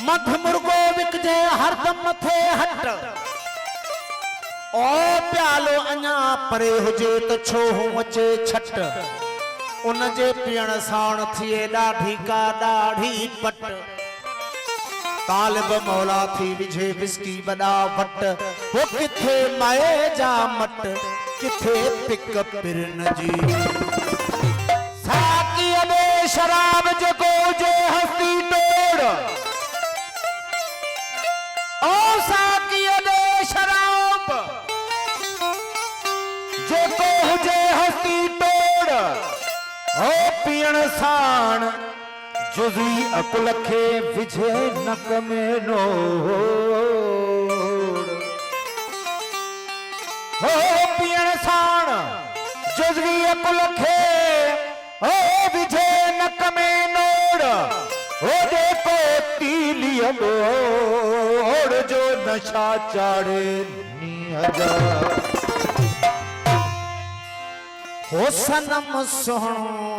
मध मुर्गो विकजे हरदम मथे हट ओ प्यालो अञा परे हुजे त छो अचे छट उन जे पीअण साण थिए ॾाढी का ॾाढी पट तालिब मौला थी विझे विस्की वॾा वट वो किथे माए जा मट किथे पिक पिरन जी साकीअ में शराब जेको हुजे हस्ती तोड़ ओ साकीअ में शराब जेको हुजे हस्ती तोड़ ओ पीअण साण जुज़ी अकुल खे विझे नक में नोड़ ओ पीअण साण जुज़ी अकुल खे ओ विझे नक में नोड़ ओ जेको तीलीअ मोड़ जो नशा चाड़े नीह जा हो सनम सोहणो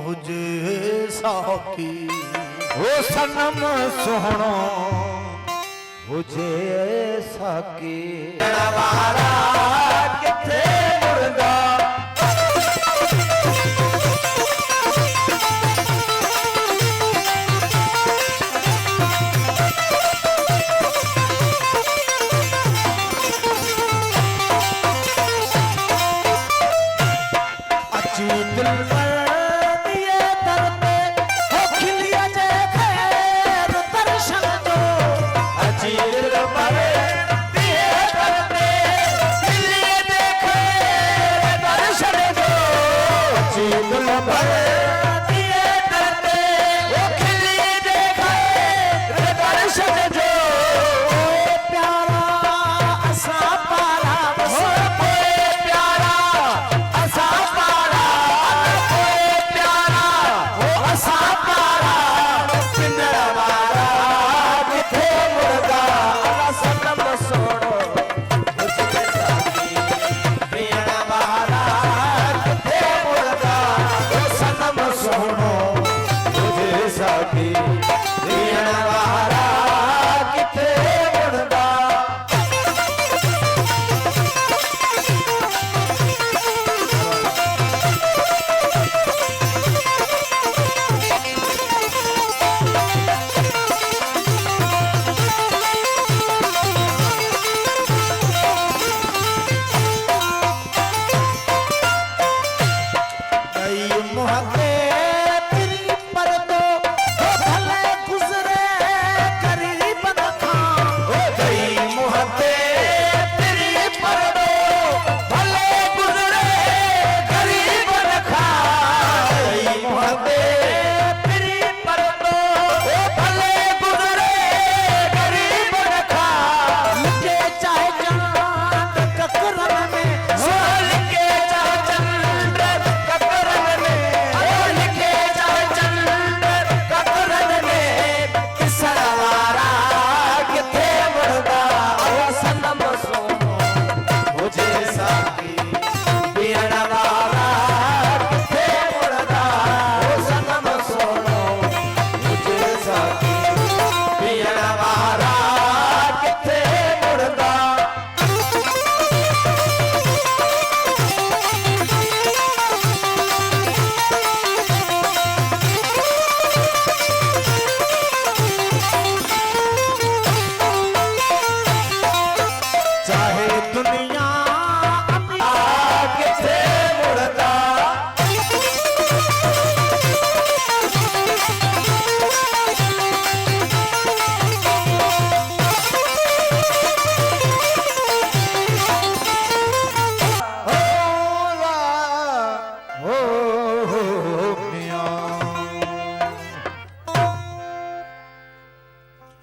हुजे साखी हो सनम सोहणो हुजे साकी वारा किथे मुर्गा